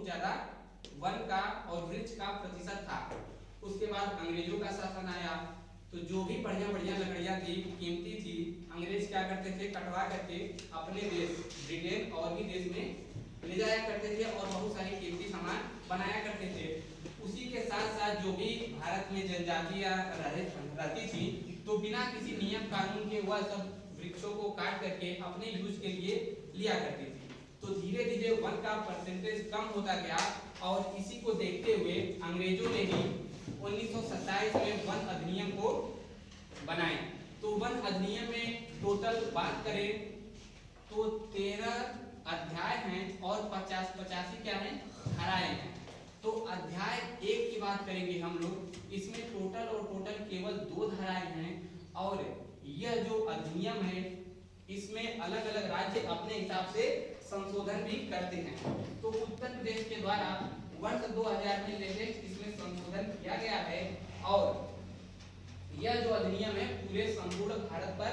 ज्यादा वन का और वृक्ष का प्रतिशत था। उसके बाद अंग्रेजों का शासन आया, तो जो भी बढ़िया बढ़िया लकड़ियां थी, कीमती थी, अंग्रेज क्या करते थे, कटवा करके अपने देश ब्रिटेन और भी देश में ले जाया करते थे और बहुत सारी कीमती सामान बनाया करते थे। उसी के साथ साथ जो भी भारत में जनजातियां रहती थी, तो बिना किसी नियम कानून के वह सब वृक्षों को काट करके अपने यूज के लिए लिया करती थी। तो धीरे धीरे वन का परसेंटेज कम होता गया और इसी को देखते हुए अंग्रेजों ने ही 1927 में वन अधिनियम को बनाया। तो वन अधिनियम में टोटल बात करें तो 13 अध्याय हैं और 85 क्या है, धाराएं हैं। तो अध्याय 1 की बात करेंगे हम लोग, इसमें टोटल केवल 2 धाराएं हैं और यह जो अधिनियम है इसमें अलग अलग राज्य अपने हिसाब से संशोधन भी करते हैं। तो उत्तर प्रदेश के द्वारा वर्ष 2000 में लेटेस्ट इसमें संशोधन किया गया है और यह जो अधिनियम है पूरे संपूर्ण भारत पर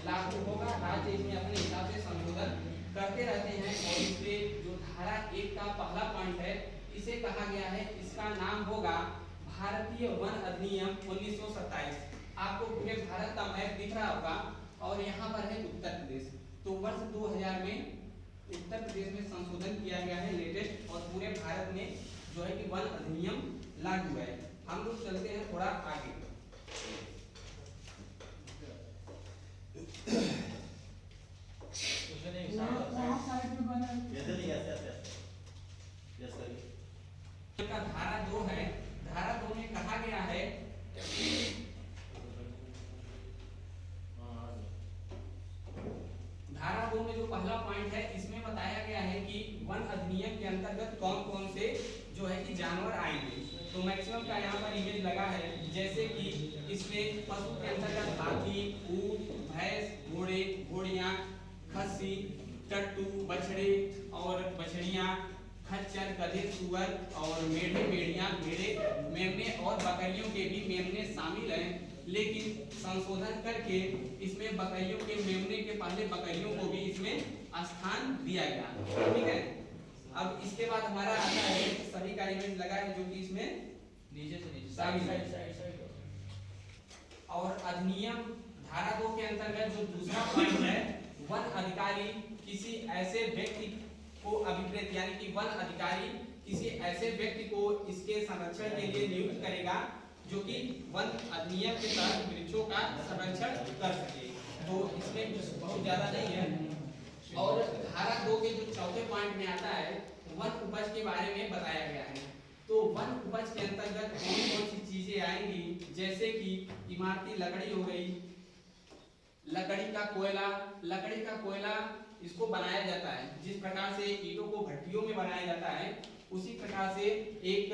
लागू होगा। राज्य इसमें अपने हिसाब से संशोधन करते रहते हैं और इसके जो धारा 1 का पहला पॉइंट है इसे कहा गया है, इसका नाम होगा भारतीय वन अधिनियम 1927। आपको पूरे भारत का मैप दिख रहा होगा और यहाँ पर है उत्तर प्रदेश। तो वर्ष 2000 में उत्तर प्रदेश में संशोधन किया गया है लेटेस्ट और पूरे भारत में जो है कि वन अधिनियम लागू है। हम लोग चलते हैं थोड़ा आगे। धारा 2 है, धारा 2 में कहा गया है धारा 2 में जो पहला पॉइंट है इसमें बताया गया है कि वन अधिनियम के अंतर्गत कौन कौन से जो है कि जानवर आएंगे। तो मैक्सिमम का यहाँ पर इमेज लगा है, जैसे कि इसमें पशु के अंतर्गत हाथी, ऊंट, भैंस, घोड़े, घोड़ियां, खस्सी, टट्टू, बछड़े और बछड़ियां, खच्चर, गधे, सुअर और मेढ़े, मेढ़ियां, भेड़े, मेमने और बकरियों के भी मेमने शामिल हैं। लेकिन संशोधन करके इसमें बकरियों के मेमने के पहले बकरियों को भी इसमें स्थान दिया गया। ठीक है, अब इसके बाद हमारा आता है, सभी का इमेज लगा है जो कि इसमें नीचे से नीचे साइड और अधिनियम धारा 2 के अंतर्गत जो दूसरा पॉइंट है, वन अधिकारी किसी ऐसे व्यक्ति को अभिप्रेत यानी कि वन अधिकारी किसी ऐसे व्यक्ति को इसके संरक्षण के लिए नियुक्त करेगा जो कि वन अधिनियम के तहत वृक्षों का संरक्षण कर सके। तो इसमें कुछ बहुत ज्यादा नहीं है। और धारा 2 के जो चौथे पॉइंट में आता है वन उपज के बारे में बताया गया है। तो वन उपज के अंतर्गत कौन कौन सी चीजें आएंगी, जैसे कि इमारती लकड़ी हो गई, लकड़ी का कोयला इसको बनाया जाता है। जिस प्रकार से ईंटों को भट्टियों में बनाया जाता है उसी प्रकार से एक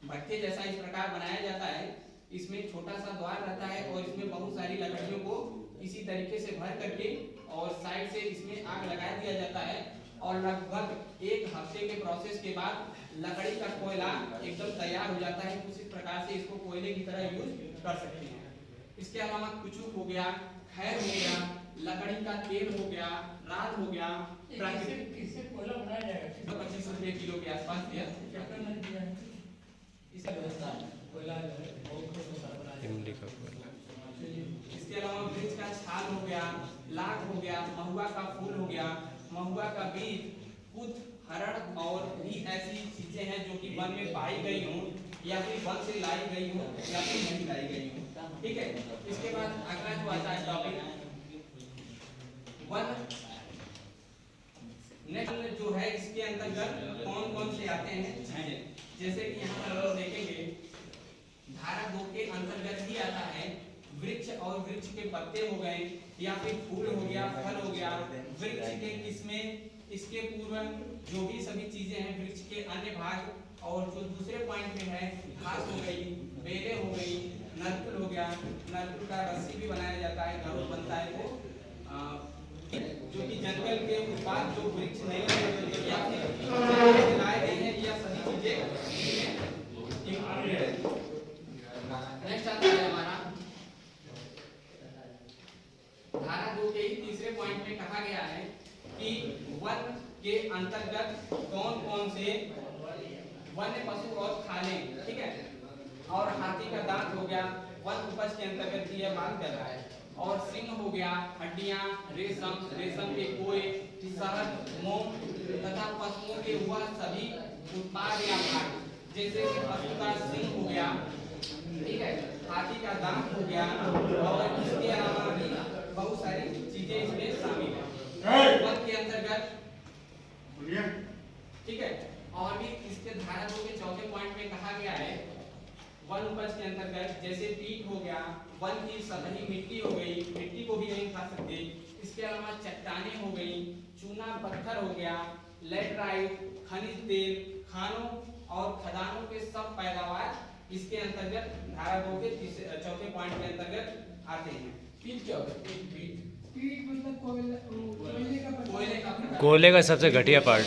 भट्टे जैसा इस प्रकार बनाया जाता है। इसमें छोटा सा द्वार रहता है और इसमें बहुत सारी लकड़ियों को इसी तरीके से भर करके और साइड से इसमें आग लगा दिया जाता है और लगभग 1 हफ्ते के प्रोसेस के बाद लकड़ी का कोयला एकदम तैयार हो जाता है। उसी प्रकार से इसको कोयले की तरह यूज कर सकते हैं। इसके अलावा कुचुक हो गया, खैर हो गया, लकड़ी का तेल हो गया, राल हो गया, इससे कोयला बनाया जाएगा 25 रुपए किलो के आसपास दिया। इसके अलावा वृक्ष का छाल हो गया, लाख हो गया, महुआ का फूल हो गया, महुआ का बीज, कुछ हरड़ और भी ऐसी चीजें हैं जो कि वन में पाई गई हो या फिर वन से लाई गई हो या फिर नहीं लाई गई हो। ठीक है, इसके बाद अगला जो आता है टॉपिक वन नेक्स्ट जो है, इसके अंतर्गत कौन कौन से आते हैं चीजें, जैसे कि यहाँ पर हम देखेंगे धारा 2 के अंतर्गत ही आता है वृक्ष और वृक्ष के पत्ते हो गए या फिर फूल हो गया, फल हो गया, वृक्ष के किस्में, इसके पूर्व जो भी सभी चीजें हैं वृक्ष के अन्य भाग, और जो दूसरे पॉइंट में है घास हो गई, बेलें हो गई, नलकुल हो गया, नलकुल का रस्सी भी बनाया जाता है, गरुड़ बनता है वो, जो कि जंगल के उत्पाद जो वृक्ष नहीं है या फिर लाए गए हैं, या सभी चीजें इंक्लूडेड है। नेक्स्ट आता है हमारा धारा 2 के ही तीसरे पॉइंट में कहा गया है कि वन के अंतर्गत कौन कौन से वन्य पशु और खाने, ठीक है। और हाथी का दांत हो गया, वन उपज के अंतर्गत यह बात कर रहा है। और सिंह हो गया, हड्डियां, रेशम, रेशम के कोए, शहद, मोम तथा पशुओं के वह सभी उत्पाद या भाग, जैसे कि पशु का सिंह हो गया, ठीक है, हाथी का दांत हो गया, और इसके अलावा भी बहुत सारी चीजें इसमें शामिल है वन के अंतर्गत, ठीक है। और भी इसके धारा 2 के चौथे पॉइंट में कहा गया है वन उपज के अंतर्गत जैसे पीट हो गया, वन की सतही मिट्टी हो गई, मिट्टी को भी नहीं खा सकते। इसके अलावा चट्टानें हो गई, चूना पत्थर हो गया, लैटराइट, खनिज तेल, खानों और खदानों के सब पैदावार इसके अंतर्गत धारा 2 के चौथे पॉइंट के अंतर्गत आते हैं। पीठ क्या होता है? पीठ पीठ मतलब कोयले का प्रकार। कोयले का सबसे घटिया पार्ट।